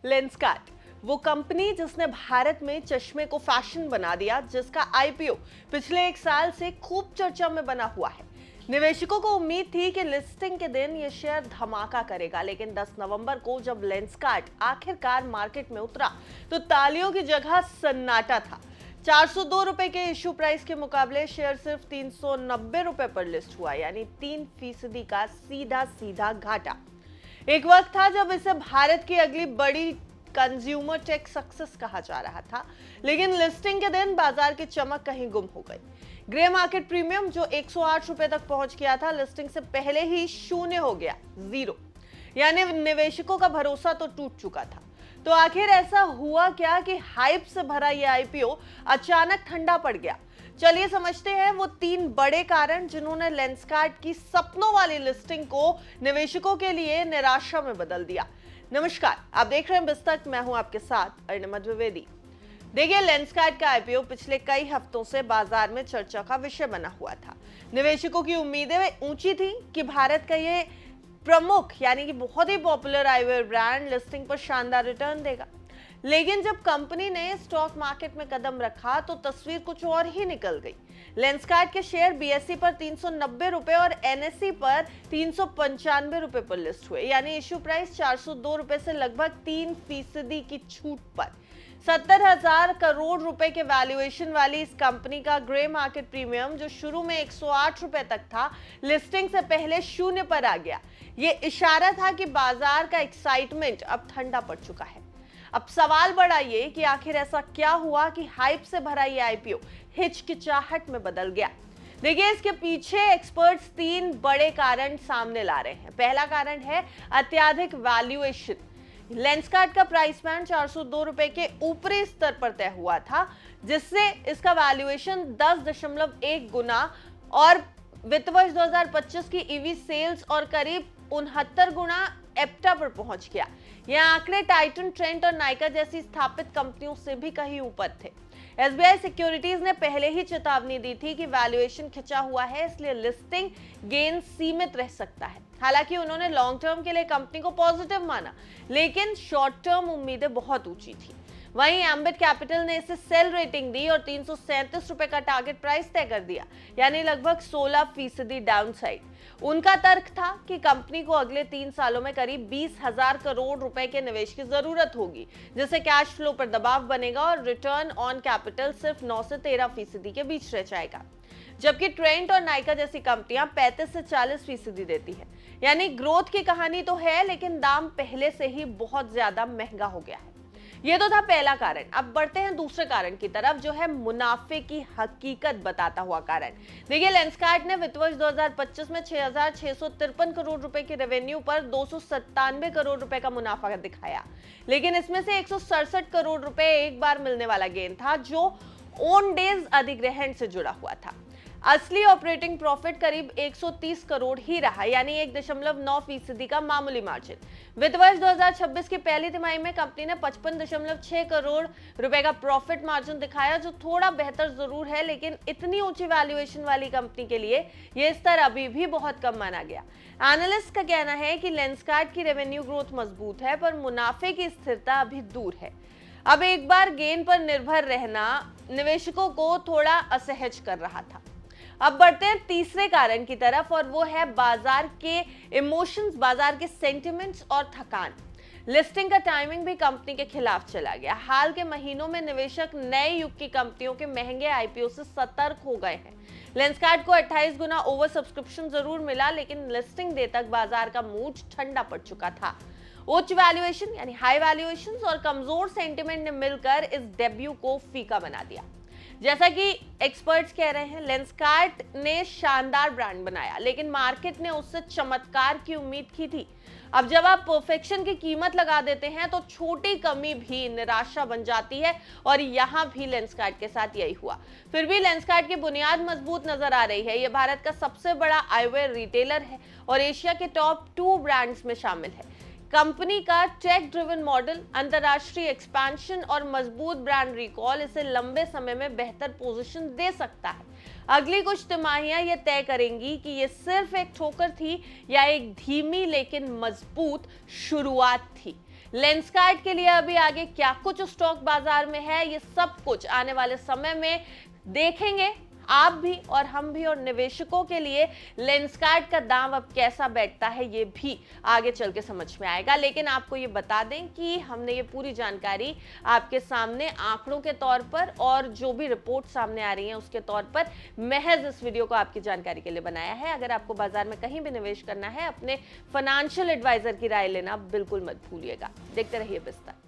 Lenskart वो company जिसने भारत में चश्मे को फैशन बना दिया, जिसका आईपीओ पिछले एक साल से खूब चर्चा में बना हुआ है। निवेशकों को उम्मीद थी कि लिस्टिंग के दिन ये शेयर धमाका करेगा, लेकिन 10 नवंबर को जब लेंसकार्ट आखिरकार मार्केट में उतरा तो तालियों की जगह सन्नाटा था। 402 रुपए के इश्यू प्राइस के मुकाबले शेयर सिर्फ 390 रुपए पर लिस्ट हुआ, यानी 3% का सीधा सीधा घाटा। एक वक्त था जब इसे भारत की अगली बड़ी कंज्यूमर टेक सक्सेस कहा जा रहा था, लेकिन लिस्टिंग के दिन बाजार की चमक कहीं गुम हो गई। ग्रे मार्केट प्रीमियम जो 108 रुपए तक पहुंच गया था, लिस्टिंग से पहले ही शून्य हो गया, जीरो। यानी निवेशकों का भरोसा तो टूट चुका था। तो आखिर ऐसा हुआ क्या कि हाइप से भरा यह आईपीओ अचानक ठंडा पड़ गया? चलिए समझते हैं वो 3 बड़े कारण जिन्होंने लेंसकार्ट की सपनों वाली लिस्टिंग को निवेशकों के लिए निराशा में बदल दिया। नमस्कार, आप देख रहे हैं बिस्तक, मैं हूं आपके साथ अर्णिमा द्विवेदी। देखिए, लेंसकार्ट का आईपीओ पिछले कई हफ्तों से बाजार में चर्चा का विषय बना हुआ था। निवेशकों की उम्मीदें ऊंची थी कि भारत का ये प्रमुख यानी कि बहुत ही पॉपुलर आईवेयर ब्रांड लिस्टिंग पर शानदार रिटर्न देगा। लेकिन जब कंपनी ने स्टॉक मार्केट में कदम रखा तो तस्वीर कुछ और ही निकल गई। लेंसकार्ट के शेयर बीएसई पर 390 रुपए और एनएसई पर 395 रुपए पर लिस्ट हुए, यानी इश्यू प्राइस 402 रुपए से लगभग 3% की छूट पर। 70,000 करोड़ रुपए के वैल्यूएशन वाली इस कंपनी का ग्रे मार्केट प्रीमियम जो शुरू में 108 रुपए तक था, लिस्टिंग से पहले शून्य पर आ गया। ये इशारा था कि बाजार का एक्साइटमेंट अब ठंडा पड़ चुका है। अब सवाल बड़ा ये कि आखिर ऐसा क्या हुआ कि हाइप से भरा ये आईपीओ हिचकिचाहट में बदल गया। देखिए, इसके पीछे एक्सपर्ट्स 3 बड़े कारण सामने ला रहे हैं। पहला कारण है अत्यधिक वैल्यूएशन। लेंसकार्ट का प्राइस बैंड 402 रुपए के ऊपरी स्तर पर तय हुआ था, जिससे इसका वैल्यूएशन 10.1 गुना और वित्त वर्ष 2025 की ईवी सेल्स और करीब 69 गुना एप्टा पर पहुंच गया। यह आंकड़े टाइटन, ट्रेंट और नाइका जैसी स्थापित कंपनियों से भी कहीं ऊपर थे। एसबीआई सिक्योरिटीज ने पहले ही चेतावनी दी थी कि वैल्यूएशन खिंचा हुआ है, इसलिए लिस्टिंग गेन सीमित रह सकता है। हालांकि उन्होंने लॉन्ग टर्म के लिए कंपनी को पॉजिटिव माना, लेकिन शॉर्ट टर्म उम्मीदें बहुत ऊंची थी। वहीं एम्बिट कैपिटल ने इसे सेल रेटिंग दी और 337 रुपए का टारगेट प्राइस तय कर दिया, यानी लगभग 16% डाउनसाइड। उनका तर्क था कि कंपनी को अगले 3 सालों में करीब 20,000 करोड़ रुपए के निवेश की जरूरत होगी, जिससे कैश फ्लो पर दबाव बनेगा और रिटर्न ऑन कैपिटल सिर्फ 9 से 13% के बीच रह जाएगा। जबकि ट्रेंट और नाइका जैसी कंपनियां 35 से 40% देती है। यानी ग्रोथ की कहानी तो है, लेकिन दाम पहले से ही बहुत ज्यादा महंगा हो गया है। ये तो था पहला कारण। अब बढ़ते हैं दूसरे कारण की तरफ, जो है मुनाफे की हकीकत बताता हुआ कारण। देखिए, लेंसकार्ट ने वित्त वर्ष 2025 में 6,653 करोड़ रुपए की रेवेन्यू पर 297 करोड़ रुपए का मुनाफा दिखाया, लेकिन इसमें से 167 करोड़ रुपए एक बार मिलने वाला गेन था, जो ओन डेज अधिग्रहण से जुड़ा हुआ था। असली ऑपरेटिंग प्रॉफिट करीब 130 करोड़ ही रहा, यानी 1.9% का मामूली मार्जिन। वित्त वर्ष 2026 की पहली तिमाही में कंपनी ने 55.6 करोड़ रुपए का प्रॉफिट मार्जिन दिखाया, जो थोड़ा बेहतर जरूर है, लेकिन इतनी ऊंची वैल्यूएशन वाली कंपनी के लिए यह स्तर अभी भी बहुत कम माना गया। एनालिस्ट का कहना है कि लेंसकार्ट की रेवेन्यू ग्रोथ मजबूत है, पर मुनाफे की स्थिरता अभी दूर है। अब एक बार गेन पर निर्भर रहना निवेशकों को थोड़ा असहज कर रहा था। अब बढ़ते हैं तीसरे कारण की तरफ, और वो है बाजार के इमोशंस, बाजार के सेंटिमेंट्स और थकान। लिस्टिंग का टाइमिंग भी कंपनी के खिलाफ चला गया। हाल के महीनों में निवेशक नए युग की कंपनियों के महंगे आईपीओ से सतर्क हो गए हैं। लेंसकार्ट को 28 गुना ओवर सब्सक्रिप्शन जरूर मिला, लेकिन लिस्टिंग डे तक बाजार का मूड ठंडा पड़ चुका था। उच्च वैल्यूएशन यानी हाई वैल्यूएशन और कमजोर सेंटिमेंट ने मिलकर इस डेब्यू को फीका बना दिया। जैसा कि एक्सपर्ट्स कह रहे हैं, लेंसकार्ट ने शानदार ब्रांड बनाया, लेकिन मार्केट ने उससे चमत्कार की उम्मीद की थी। अब जब आप परफेक्शन की कीमत लगा देते हैं तो छोटी कमी भी निराशा बन जाती है, और यहां भी लेंसकार्ट के साथ यही हुआ। फिर भी लेंसकार्ट की बुनियाद मजबूत नजर आ रही है। यह भारत का सबसे बड़ा आईवेयर रिटेलर है और एशिया के टॉप 2 ब्रांड्स में शामिल है। कंपनी का टेक ड्रिवन मॉडल, अंतरराष्ट्रीय एक्सपेंशन और मजबूत ब्रांड रिकॉल इसे लंबे समय में बेहतर पोजीशन दे सकता है। अगली कुछ तिमाहियां ये तय करेंगी कि ये सिर्फ एक ठोकर थी या एक धीमी लेकिन मजबूत शुरुआत थी। लेंसकार्ट के लिए अभी आगे क्या कुछ स्टॉक बाजार में है, ये सब कुछ आने वाले समय में देखेंगे आप भी और हम भी, और निवेशकों के लिए लेंसकार्ट का दाम अब कैसा बैठता है ये भी आगे चल के समझ में आएगा। लेकिन आपको ये बता दें कि हमने ये पूरी जानकारी आपके सामने आंकड़ों के तौर पर और जो भी रिपोर्ट सामने आ रही है उसके तौर पर महज इस वीडियो को आपकी जानकारी के लिए बनाया है। अगर आपको बाजार में कहीं भी निवेश करना है, अपने फाइनेंशियल एडवाइजर की राय लेना बिल्कुल मत भूलिएगा। देखते रहिए विस्तार।